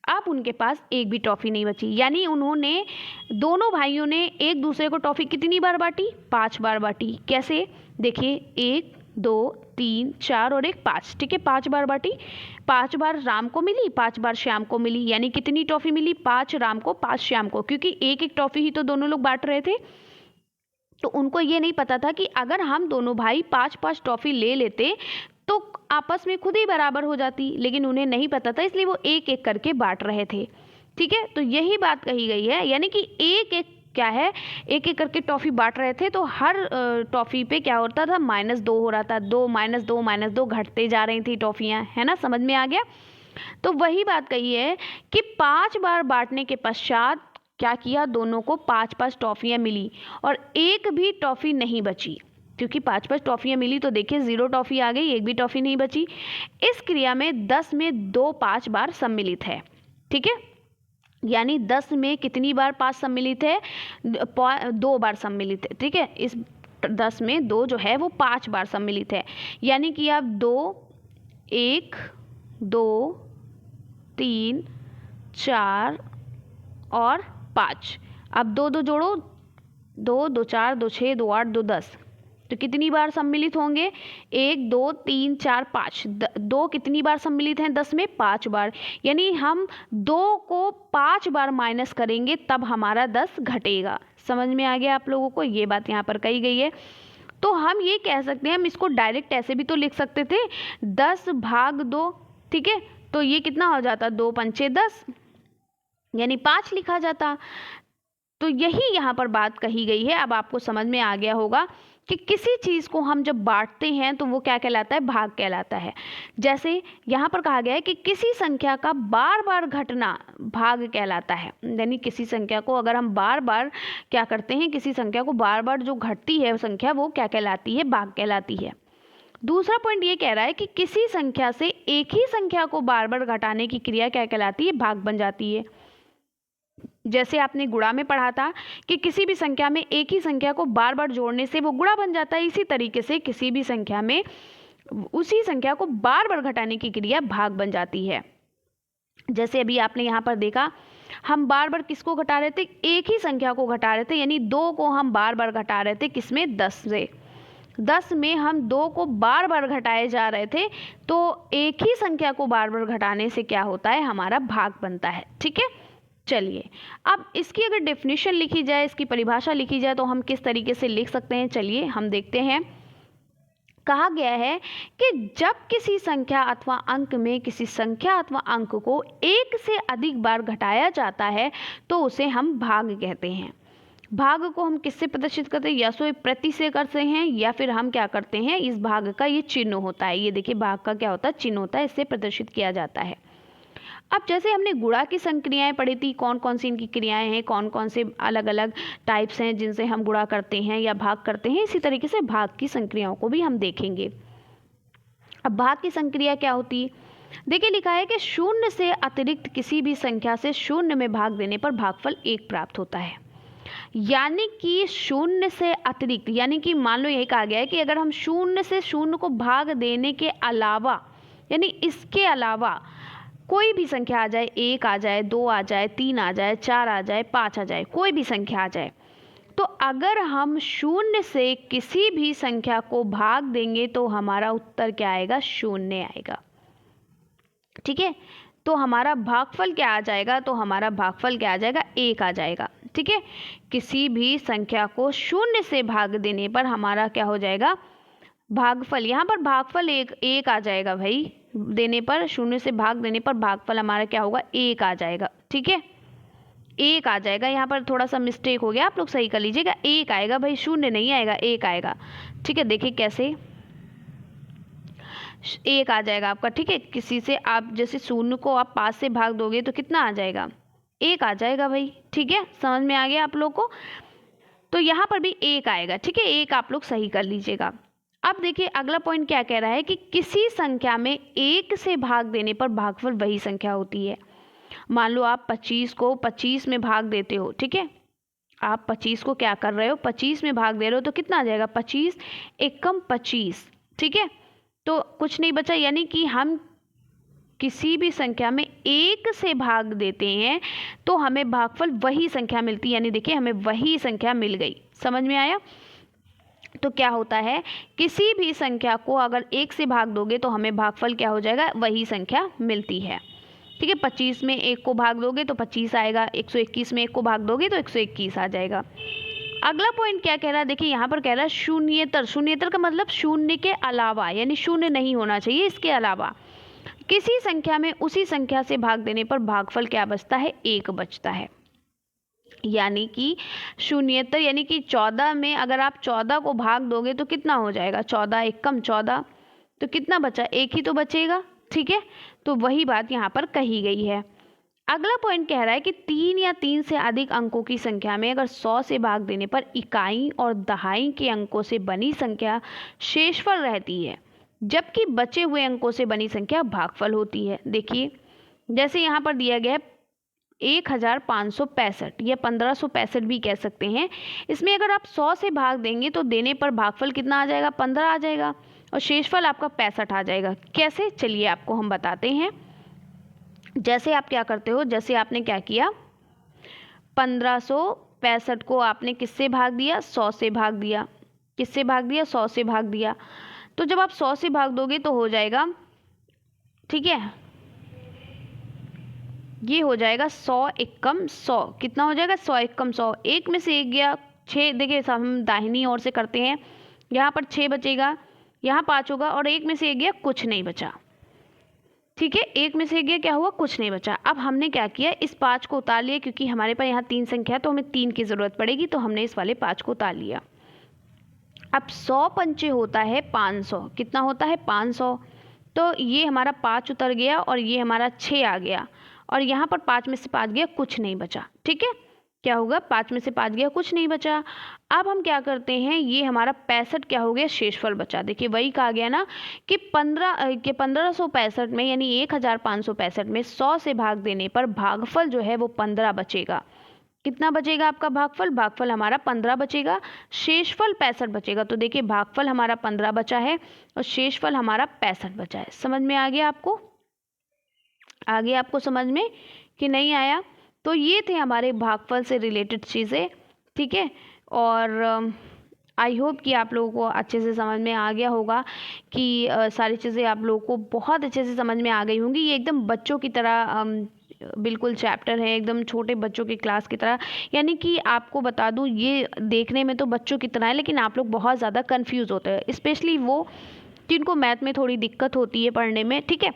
अब उनके पास एक भी टॉफ़ी नहीं बची, यानी उन्होंने, दोनों भाइयों ने एक दूसरे को टॉफ़ी कितनी बार बांटी, 5 बार बांटी। कैसे, देखिए 1 2 3 4 और 1 5, ठीक है, 5 बार बांटी। 5 बार राम को मिली, 5 बार श्याम को मिली, यानी कितनी टॉफ़ी मिली, 5 राम को 5 श्याम को, क्योंकि एक एक टॉफ़ी ही तो दोनों लोग बांट रहे थे। तो उनको ये नहीं पता था कि अगर हम दोनों भाई 5-5 टॉफ़ी ले लेते तो आपस में खुद ही बराबर हो जाती, लेकिन उन्हें नहीं पता था, इसलिए वो एक एक करके बांट रहे थे, ठीक है। तो यही बात कही गई है, यानी कि एक एक क्या है, एक एक करके टॉफ़ी बांट रहे थे तो हर टॉफ़ी पे क्या होता था, -2 हो रहा था, 2 -2 -2 घटते जा रही थी टॉफ़ियाँ, है ना, समझ में आ गया। तो वही बात कही है कि 5 बार बांटने के पश्चात क्या किया, दोनों को 5-5 टॉफ़ियाँ मिली और एक भी टॉफ़ी नहीं बची, क्योंकि 5-5 टॉफ़ियाँ मिली तो देखिए 0 टॉफ़ी आ गई, एक भी टॉफ़ी नहीं बची। इस क्रिया में 10 में 2 5 बार सम्मिलित है, ठीक है, यानी 10 में कितनी बार 5 सम्मिलित है, 2 बार सम्मिलित है, ठीक है। इस 10 में 2 जो है वो 5 बार सम्मिलित है, यानी कि आप 2 1 2 3 4 और 5, अब 2 2 जोड़ो, 2 2 4 2 6 2 8 2 10, तो कितनी बार सम्मिलित होंगे, 1 2 3 4 5, 2 कितनी बार सम्मिलित हैं 10 में, 5 बार, यानी हम 2 को 5 बार माइनस करेंगे तब हमारा 10 घटेगा। समझ में आ गया आप लोगों को, ये बात यहाँ पर कही गई है। तो हम ये कह सकते हैं, हम इसको डायरेक्ट ऐसे भी तो लिख सकते थे, 10 भाग 2, ठीक है, तो ये कितना हो जाता, 2 पंचे 10, यानी 5 लिखा जाता। तो यही यहाँ पर बात कही गई है। अब आपको समझ में आ गया होगा कि किसी चीज़ को हम जब बांटते हैं तो वो क्या कहलाता है, भाग कहलाता है। जैसे यहाँ पर कहा गया है कि किसी संख्या का बार बार घटना भाग कहलाता है, यानी किसी संख्या को अगर हम बार बार क्या करते हैं, किसी संख्या को बार बार जो घटती है संख्या, वो क्या कहलाती है, भाग कहलाती है। दूसरा पॉइंट ये कह रहा है कि किसी संख्या से एक ही संख्या को बार बार घटाने की क्रिया क्या कहलाती है, भाग बन जाती है। जैसे आपने गुणा में पढ़ा था कि किसी भी संख्या में एक ही संख्या को बार बार जोड़ने से वो गुणा बन जाता है, इसी तरीके से किसी भी संख्या में उसी संख्या को बार बार घटाने की क्रिया भाग बन जाती है। जैसे अभी आपने यहाँ पर देखा, हम बार बार किसको घटा रहे थे, एक ही संख्या को घटा रहे थे, यानी 2 को हम बार बार घटा रहे थे, किसमें, 10 से। 10 में हम 2 को बार बार घटाए जा रहे थे, तो एक ही संख्या को बार बार घटाने से क्या होता है, हमारा भाग बनता है, ठीक है। चलिए, अब इसकी अगर डेफिनेशन लिखी जाए, इसकी परिभाषा लिखी जाए तो हम किस तरीके से लिख सकते हैं, चलिए हम देखते हैं। कहा गया है कि जब किसी संख्या अथवा अंक में किसी संख्या अथवा अंक को एक से अधिक बार घटाया जाता है तो उसे हम भाग कहते हैं। भाग को हम किससे प्रदर्शित करते हैं, या तो प्रति से करते हैं या फिर हम क्या करते हैं, इस भाग का ये चिन्ह होता है, ये देखिए भाग का क्या होता है, चिन्ह होता है, इससे प्रदर्शित किया जाता है। अब जैसे हमने गुणा की संक्रियाएं पढ़ी थी, कौन कौन सी इनकी क्रियाएं हैं, कौन कौन से अलग अलग टाइप्स हैं जिनसे हम गुणा करते हैं या भाग करते हैं, इसी तरीके से भाग की संक्रियाओं को भी हम देखेंगे। अब भाग की संक्रिया क्या होती है, देखिए लिखा है कि शून्य से अतिरिक्त किसी भी संख्या से शून्य में भाग देने पर भागफल 1 प्राप्त होता है। यानी कि शून्य से अतिरिक्त, यानी कि मान लो यही कहा गया है कि अगर हम शून्य से शून्य को भाग देने के अलावा, यानी इसके अलावा कोई भी संख्या आ जाए, 1 आ जाए, 2 आ जाए, 3 आ जाए, 4 आ जाए, 5 आ जाए, कोई भी संख्या आ जाए, तो अगर हम शून्य से किसी भी संख्या को भाग देंगे तो हमारा उत्तर क्या आएगा? शून्य आएगा। ठीक है, तो हमारा भागफल क्या आ जाएगा? तो हमारा भागफल क्या आ जाएगा? 1 आ जाएगा। ठीक है, किसी भी संख्या को शून्य से भाग देने पर हमारा क्या हो जाएगा? भागफल। यहाँ पर भागफल एक आ जाएगा भाई, देने पर, शून्य से भाग देने पर भागफल हमारा क्या होगा? 1 आ जाएगा। ठीक है, 1 आ जाएगा। यहाँ पर थोड़ा सा मिस्टेक हो गया, आप लोग सही कर लीजिएगा। 1 आएगा भाई, शून्य नहीं आएगा, 1 आएगा। ठीक है, देखिए कैसे 1 आ जाएगा आपका। ठीक है, किसी से आप जैसे शून्य को आप 5 से भाग दोगे तो कितना आ जाएगा? 1 आ जाएगा भाई। ठीक है, समझ में आ गया आप लोग को? तो यहाँ पर भी 1 आएगा। ठीक है, 1 आप लोग सही कर लीजिएगा। अब देखिए अगला पॉइंट क्या कह रहा है कि किसी संख्या में 1 से भाग देने पर भागफल वही संख्या होती है। मान लो आप 25 को 25 में भाग देते हो। ठीक है, आप 25 को क्या कर रहे हो? 25 में भाग दे रहे हो, तो कितना आ जाएगा? 25 एकम 25। ठीक है, तो कुछ नहीं बचा, यानी कि हम किसी भी संख्या में 1 से भाग देते हैं तो हमें भागफल वही संख्या मिलती है। यानी देखिए हमें वही संख्या मिल गई। समझ में आया? तो क्या होता है, किसी भी संख्या को अगर 1 से भाग दोगे तो हमें भागफल क्या हो जाएगा? वही संख्या मिलती है। ठीक है, 25 में 1 को भाग दोगे तो 25 आएगा, 121 में 1 को भाग दोगे तो 121 आ जाएगा। अगला पॉइंट क्या कह रहा है? देखिए यहाँ पर कह रहा है शून्येतर। शून्येतर का मतलब शून्य के अलावा, यानी शून्य नहीं होना चाहिए, इसके अलावा किसी संख्या में उसी संख्या से भाग देने पर भागफल क्या बचता है? 1 बचता है। यानी कि शून्येतर, यानी कि 14 में अगर आप 14 को भाग दोगे तो कितना हो जाएगा? 14 एकम 14, तो कितना बचा? 1 ही तो बचेगा। ठीक है, तो वही बात यहाँ पर कही गई है। अगला पॉइंट कह रहा है कि 3 या 3 से अधिक अंकों की संख्या में अगर 100 से भाग देने पर इकाई और दहाई के अंकों से बनी संख्या शेषफल रहती है, जबकि बचे हुए अंकों से बनी संख्या भागफल होती है। देखिए जैसे यहाँ पर दिया गया है 1565 या 1565 भी कह सकते हैं। इसमें अगर आप 100 से भाग देंगे तो देने पर भागफल कितना आ जाएगा? 15 आ जाएगा और शेषफल आपका 65 आ जाएगा। कैसे? चलिए आपको हम बताते हैं। जैसे आप क्या करते हो, जैसे आपने क्या किया, 1565 को आपने किससे भाग दिया? 100 से भाग दिया। किससे भाग दिया? 100 से भाग दिया। तो जब आप 100 से भाग दोगे तो हो जाएगा, ठीक है, ये हो जाएगा 100 एकम 100। कितना हो जाएगा? 100 एकम 100। 1 में से 1 गया 6। देखिए हम दाहिनी ओर से करते हैं, यहाँ पर 6 बचेगा, यहाँ 5 होगा और 1 में से 1 गया, कुछ नहीं बचा। ठीक है, 1 में से 1 गया, क्या हुआ? कुछ नहीं बचा। अब हमने क्या किया, इस 5 को उतार लिया, क्योंकि हमारे पास यहाँ 3 संख्या है तो हमें 3 की ज़रूरत पड़ेगी, तो हमने इस वाले 5 को उतार लिया। अब 100 पंचे होता है 500। कितना होता है? 500। तो ये हमारा 5 उतर गया और ये हमारा 6 आ गया और यहाँ पर 5 में से 5 गया, कुछ नहीं बचा। ठीक है, क्या होगा? 5 में से 5 गया, कुछ नहीं बचा। अब हम क्या करते हैं, ये हमारा 65 क्या हो गया? शेषफल बचा। देखिए वही कहा गया ना कि 1565 में, यानी 1565 में 100 से भाग देने पर भागफल जो है वो 15 बचेगा। कितना बचेगा आपका भागफल? भागफल हमारा 15 बचेगा, शेषफल 65 बचेगा। तो देखिए भागफल हमारा 15 बचा है और शेषफल हमारा 65 बचा है। समझ में आ गया आपको? आगे आपको समझ में कि नहीं आया? तो ये थे हमारे भागफल से रिलेटेड चीज़ें। ठीक है, और आई होप कि आप लोगों को अच्छे से समझ में आ गया होगा कि सारी चीज़ें आप लोगों को बहुत अच्छे से समझ में आ गई होंगी। ये एकदम बच्चों की तरह बिल्कुल चैप्टर है, एकदम छोटे बच्चों की क्लास की तरह। यानी कि आपको बता दूं, ये देखने में तो बच्चों की तरह है, लेकिन आप लोग बहुत ज़्यादा कंफ्यूज होते हैं, स्पेशली वो जिनको मैथ में थोड़ी दिक्कत होती है पढ़ने में। ठीक है,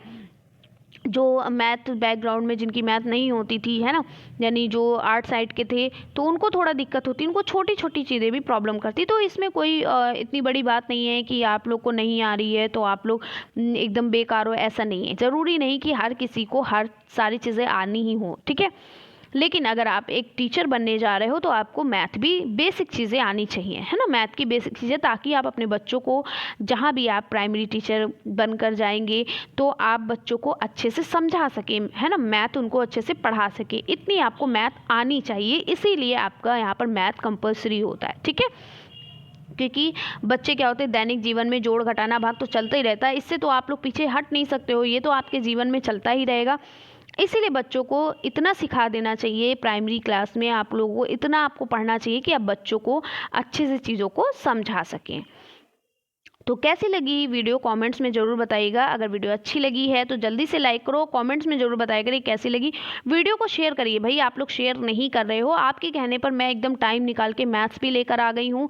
जो मैथ बैकग्राउंड में जिनकी मैथ नहीं होती थी, है ना, यानी जो आर्ट साइड के थे, तो उनको थोड़ा दिक्कत होती, उनको छोटी छोटी चीज़ें भी प्रॉब्लम करती। तो इसमें कोई इतनी बड़ी बात नहीं है कि आप लोग को नहीं आ रही है तो आप लोग एकदम बेकार हो, ऐसा नहीं है। ज़रूरी नहीं कि हर किसी को हर सारी चीज़ें आनी ही हो। ठीक है, लेकिन अगर आप एक टीचर बनने जा रहे हो तो आपको मैथ भी बेसिक चीज़ें आनी चाहिए, है ना, मैथ की बेसिक चीज़ें, ताकि आप अपने बच्चों को जहाँ भी आप प्राइमरी टीचर बनकर जाएंगे तो आप बच्चों को अच्छे से समझा सकें, है ना, मैथ उनको अच्छे से पढ़ा सके। इतनी आपको मैथ आनी चाहिए, इसीलिए आपका यहाँ पर मैथ कंपलसरी होता है। ठीक है, क्योंकि बच्चे क्या होते हैं, दैनिक जीवन में जोड़ घटाना भाग तो चलता ही रहता है, इससे तो आप लोग पीछे हट नहीं सकते हो, ये तो आपके जीवन में चलता ही रहेगा। इसीलिए बच्चों को इतना सिखा देना चाहिए, प्राइमरी क्लास में आप लोगों को इतना आपको पढ़ना चाहिए कि आप बच्चों को अच्छे से चीज़ों को समझा सकें। तो कैसी लगी वीडियो कमेंट्स में ज़रूर बताइएगा। अगर वीडियो अच्छी लगी है तो जल्दी से लाइक करो, कमेंट्स में ज़रूर बताया करिए कैसी लगी। वीडियो को शेयर करिए, भाई आप लोग शेयर नहीं कर रहे हो। आपके कहने पर मैं एकदम टाइम निकाल के मैथ्स भी लेकर आ गई हूँ,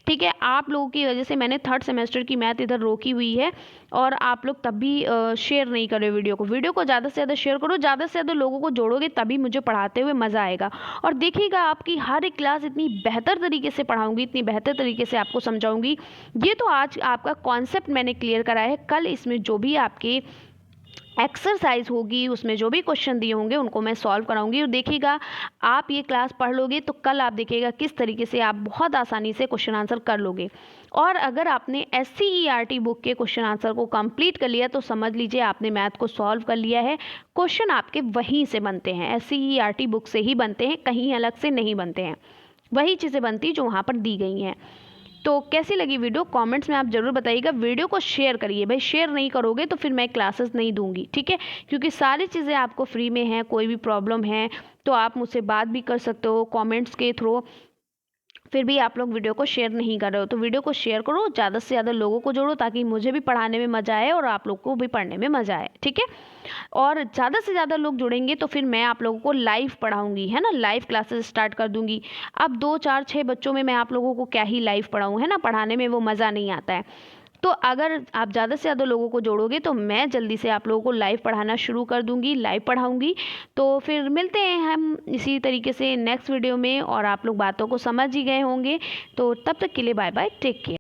ठीक है। आप लोगों की वजह से मैंने 3rd सेमेस्टर की मैथ इधर रोकी हुई है और आप लोग तब भी शेयर नहीं कर रहे हो वीडियो को ज़्यादा से ज़्यादा शेयर करो, ज़्यादा से ज़्यादा लोगों को जोड़ोगे तभी मुझे पढ़ाते हुए मज़ा आएगा। और देखिएगा आपकी हर एक क्लास इतनी बेहतर तरीके से पढ़ाऊँगी, इतनी बेहतर तरीके से आपको समझाऊँगी। ये तो आज आपका कॉन्सेप्ट मैंने क्लियर करा है, कल इसमें जो भी आपके एक्सरसाइज होगी, उसमें जो भी क्वेश्चन दिए होंगे उनको मैं सॉल्व कराऊंगी। और देखिएगा आप ये क्लास पढ़ लोगे तो कल आप देखिएगा किस तरीके से आप बहुत आसानी से क्वेश्चन आंसर कर लोगे। और अगर आपने SCERT बुक के क्वेश्चन आंसर को कंप्लीट कर लिया तो समझ लीजिए आपने मैथ को सॉल्व कर लिया है। क्वेश्चन आपके वहीं से बनते हैं, SCERT बुक से ही बनते हैं, कहीं अलग से नहीं बनते हैं। वही चीज़ें बनती जो वहाँ पर दी गई हैं। तो कैसी लगी वीडियो कमेंट्स में आप ज़रूर बताइएगा। वीडियो को शेयर करिए, भाई शेयर नहीं करोगे तो फिर मैं क्लासेस नहीं दूंगी, ठीक है। क्योंकि सारी चीज़ें आपको फ्री में हैं, कोई भी प्रॉब्लम है तो आप मुझसे बात भी कर सकते हो कमेंट्स के थ्रू। फिर भी आप लोग वीडियो को शेयर नहीं कर रहे हो तो वीडियो को शेयर करो, ज़्यादा से ज़्यादा लोगों को जोड़ो ताकि मुझे भी पढ़ाने में मज़ा आए और आप लोग को भी पढ़ने में मज़ा आए, ठीक है। और ज़्यादा से ज़्यादा लोग जुड़ेंगे तो फिर मैं आप लोगों को लाइव पढ़ाऊँगी, है ना, लाइव क्लासेस स्टार्ट कर दूँगी। अब 2 4 6 बच्चों में मैं आप लोगों को क्या ही लाइव पढ़ाऊँ, है ना, पढ़ाने में वो मज़ा नहीं आता है। तो अगर आप ज़्यादा से ज़्यादा लोगों को जोड़ोगे तो मैं जल्दी से आप लोगों को लाइव पढ़ाना शुरू कर दूँगी, लाइव पढ़ाऊँगी। तो फिर मिलते हैं हम इसी तरीके से नेक्स्ट वीडियो में और आप लोग बातों को समझ ही गए होंगे। तो तब तक के लिए बाय बाय, टेक केयर।